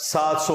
700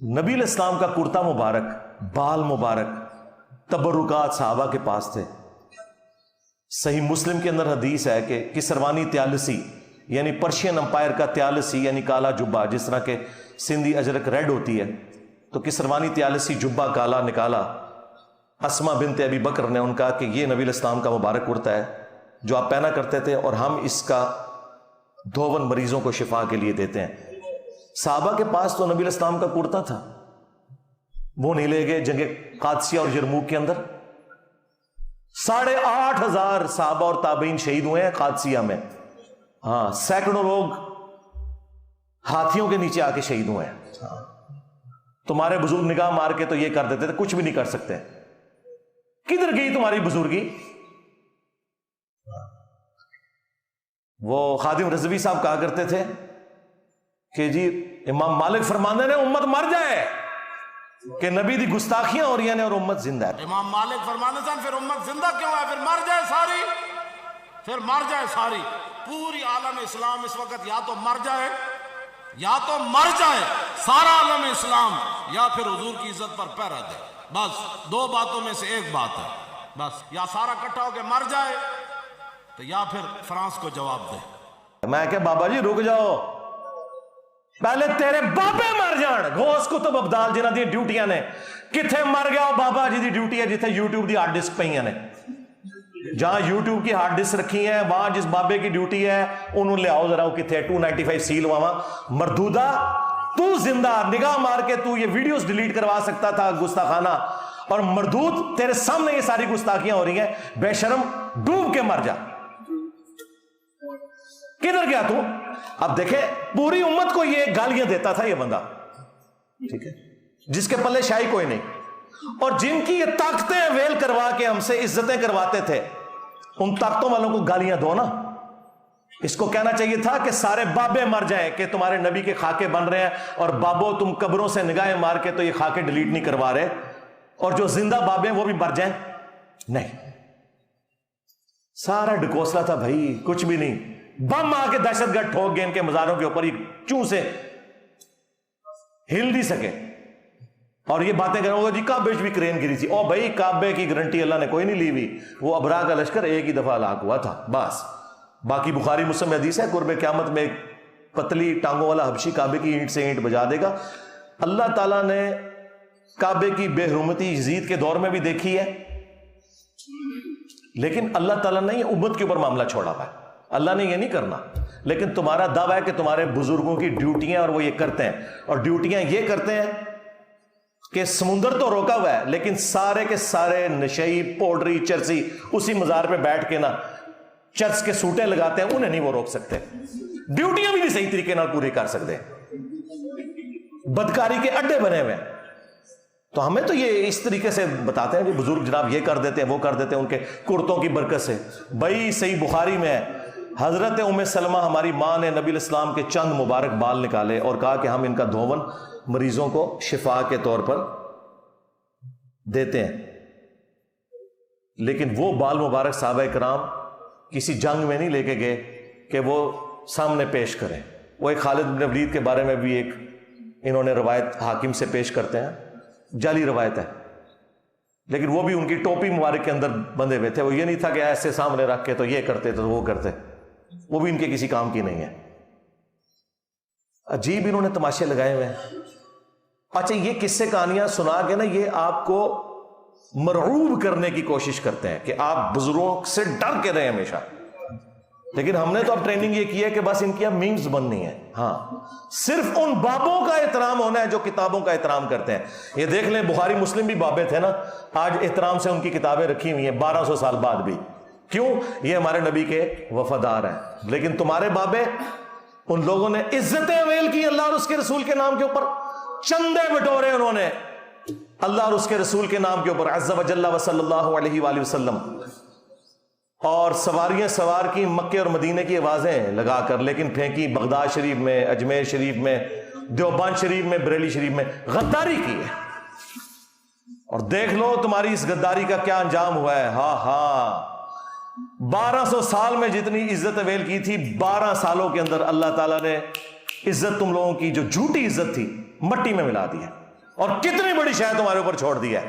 نبی علیہ السلام کا کرتا مبارک، بال مبارک، تبرکات صحابہ کے پاس تھے۔ صحیح مسلم کے اندر حدیث ہے کہ کسروانی طیالسی یعنی پرشین امپائر کا طیالسی یعنی کالا جبہ، جس طرح کہ سندھی اجرک ریڈ ہوتی ہے، تو کسروانی طیالسی جبہ کالا نکالا۔ اسما بنت ابی بکر نے ان کا کہ یہ نبی علیہ السلام کا مبارک کرتا ہے جو آپ پہنا کرتے تھے، اور ہم اس کا دھون مریضوں کو شفا کے لیے دیتے ہیں۔ صحابہ کے پاس تو نبی علیہ السلام کا کرتا تھا، وہ نہیں لے گئے جنگ قادسیہ اور یرموک کے اندر 8,500 صحابہ اور تابعین شہید ہوئے ہیں قادسیہ میں۔ ہاں، سینکڑوں لوگ ہاتھیوں کے نیچے آ کے شہید ہوئے ہیں۔ تمہارے بزرگ نگاہ مار کے تو یہ کر دیتے تھے، کچھ بھی نہیں کر سکتے۔ کدھر گئی تمہاری بزرگی؟ وہ خادم رضوی صاحب کہا کرتے تھے کہ جی امام مالک فرماندے نے امت مر جائے کہ نبی دی گستاخیاں ہو رہی ہیں اور امت زندہ ہے۔ امام مالک فرمانے سے پھر امت زندہ کیوں ہے؟ پھر مر جائے ساری، پھر مر جائے ساری۔ پوری عالم اسلام اس وقت یا تو مر جائے، یا تو مر جائے سارا عالم اسلام، یا پھر حضور کی عزت پر پہرا دے۔ بس دو باتوں میں سے ایک بات ہے، بس یا سارا اکٹھا ہو کے مر جائے تو یا پھر فرانس کو جواب دے۔ میں کہ بابا جی رک جاؤ، پہلے تیرے بابے مر جان۔ غوث کتب ابدال جنہاں دی ڈیوٹیاں نے کتھے مر گیا بابا جی دی ڈیوٹی ہے جتھے یوٹیوب دی ہارڈ ڈسک پہ نے، جہاں یوٹیوب کی ہارڈ ڈسک رکھی ہیں وہاں جس بابے کی ڈیوٹی ہے انہوں لے آؤ ذرا، وہ کتھے 295 سیل ہوا مردودہ۔ تو زندہ نگاہ مار کے تو یہ ویڈیوز ڈیلیٹ کروا سکتا تھا گستاخانہ، اور مردود تیرے سامنے یہ ساری گستاخیاں ہو رہی ہیں، بے شرم ڈوب کے مر جا۔ کدھر گیا تو؟ اب دیکھیں پوری امت کو یہ گالیاں دیتا تھا یہ بندہ، ٹھیک ہے، جس کے پلے شاہی کوئی نہیں، اور جن کی یہ طاقتیں ویل کروا کے ہم سے عزتیں کرواتے تھے، ان طاقتوں والوں کو گالیاں دو نا۔ اس کو کہنا چاہیے تھا کہ سارے بابے مر جائیں کہ تمہارے نبی کے خاکے بن رہے ہیں، اور بابو تم قبروں سے نگاہیں مار کے تو یہ خاکے ڈیلیٹ نہیں کروا رہے، اور جو زندہ بابے ہیں وہ بھی مر جائیں۔ نہیں، سارا ڈکوسلا تھا بھائی، کچھ بھی نہیں۔ بم آ کے دہشت گرد ٹھوک گئے ان کے مزاروں کے اوپر، یہ چوں سے ہل نہیں سکے، اور یہ باتیں کریں گے جی کعبے بھی کرین گری تھی۔ او بھائی کعبے کی گارنٹی اللہ نے کوئی نہیں لی ہوئی، وہ ابرا کا لشکر ایک ہی دفعہ ہلاک ہوا تھا بس۔ باقی بخاری مسلم حدیث ہے قرب قیامت میں ایک پتلی ٹانگوں والا حبشی کعبے کی اینٹ سے اینٹ بجا دے گا۔ اللہ تعالیٰ نے کعبے کی بے حرمتی یزید کے دور میں بھی دیکھی ہے، لیکن اللہ تعالیٰ نے یہ امت کے اوپر معاملہ چھوڑا ہوا ہے، اللہ نے یہ نہیں کرنا۔ لیکن تمہارا دعویٰ ہے کہ تمہارے بزرگوں کی ڈیوٹیاں اور وہ یہ کرتے ہیں، اور ڈیوٹیاں یہ کرتے ہیں کہ سمندر تو روکا ہوا ہے لیکن سارے کے سارے نشئی پوڈری چرسی اسی مزار پہ بیٹھ کے نا چرس کے سوٹے لگاتے ہیں، انہیں نہیں وہ روک سکتے، ڈیوٹیاں بھی نہیں صحیح طریقے نال پوری کر سکتے، بدکاری کے اڈے بنے ہوئے ہیں۔ تو ہمیں تو یہ اس طریقے سے بتاتے ہیں کہ بزرگ جناب یہ کر دیتے ہیں وہ کر دیتے ہیں ان کے کرتوں کی برکت سے۔ بھائی صحیح بخاری میں ہے حضرت ام سلمہ ہماری ماں نے نبی علیہ السلام کے چند مبارک بال نکالے اور کہا کہ ہم ان کا دھون مریضوں کو شفا کے طور پر دیتے ہیں، لیکن وہ بال مبارک صحابہ کرام کسی جنگ میں نہیں لے کے گئے کہ وہ سامنے پیش کریں۔ وہ ایک خالد بن ولید کے بارے میں بھی ایک انہوں نے روایت حاکم سے پیش کرتے ہیں، جعلی روایت ہے، لیکن وہ بھی ان کی ٹوپی مبارک کے اندر بندھے ہوئے تھے، وہ یہ نہیں تھا کہ ایسے سامنے رکھ کے تو یہ کرتے تو وہ کرتے، وہ بھی ان کے کسی کام کی نہیں ہے۔ عجیب انہوں نے تماشے لگائے ہوئے ہیں۔ اچھا یہ قصے کہانیاں سنا کے نا یہ آپ کو مرعوب کرنے کی کوشش کرتے ہیں کہ آپ بزرگوں سے ڈر کے رہیں ہمیشہ، لیکن ہم نے تو اب ٹریننگ یہ کی ہے کہ بس ان کی اب میمز بننی ہے۔ ہاں صرف ان بابوں کا احترام ہونا ہے جو کتابوں کا احترام کرتے ہیں۔ یہ دیکھ لیں بخاری مسلم بھی بابے تھے نا، آج احترام سے ان کی کتابیں رکھی ہوئی ہیں 1200 سال بعد بھی، کیوں؟ یہ ہمارے نبی کے وفادار ہیں۔ لیکن تمہارے بابے، ان لوگوں نے عزتیں ویل کی اللہ اور اس کے رسول کے نام کے اوپر، چندے بٹورے انہوں نے اللہ اور اس کے رسول کے نام کے اوپر عز و جل و صلی اللہ علیہ وآلہ وسلم، اور سواریاں سوار کی مکے اور مدینے کی آوازیں لگا کر، لیکن پھینکی بغداد شریف میں، اجمیر شریف میں، دیوبند شریف میں، بریلی شریف میں، غداری کی ہے۔ اور دیکھ لو تمہاری اس غداری کا کیا انجام ہوا ہے۔ ہاں ہاں 1200 سال میں جتنی عزت ویل کی تھی 12 سالوں کے اندر اللہ تعالیٰ نے عزت تم لوگوں کی جو جھوٹی عزت تھی مٹی میں ملا دی ہے۔ اور کتنی بڑی شے تمہارے اوپر چھوڑ دی ہے.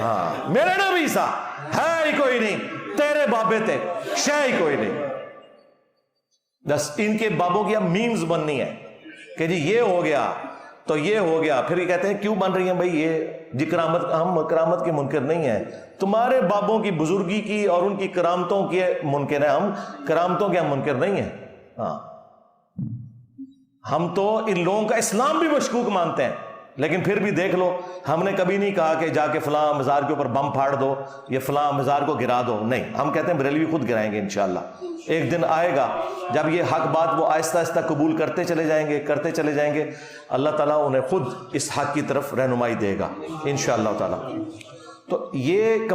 ہاں میرے نبی سا ہے ہی کوئی نہیں, تیرے بابے تے شے ہی کوئی نہیں. بس ان کے بابوں کی اب میمز بننی ہے کہ جی یہ ہو گیا تو یہ ہو گیا. پھر یہ کہتے ہیں کیوں بن رہی ہیں بھائی یہ جی کرامت, ہم کرامت کے منکر نہیں ہیں, تمہارے بابوں کی بزرگی کی اور ان کی کرامتوں کے منکر ہیں, ہم کرامتوں کے ہم منکر نہیں ہیں. ہاں ہم تو ان لوگوں کا اسلام بھی مشکوک مانتے ہیں, لیکن پھر بھی دیکھ لو ہم نے کبھی نہیں کہا کہ جا کے فلاں مزار کے اوپر بم پھاڑ دو یا فلاں مزار کو گرا دو, نہیں. ہم کہتے ہیں بریلوی خود گرائیں گے انشاءاللہ. ایک دن آئے گا جب یہ حق بات وہ آہستہ آہستہ قبول کرتے چلے جائیں گے, اللہ تعالیٰ انہیں خود اس حق کی طرف رہنمائی دے گا انشاءاللہ تعالیٰ. تو یہ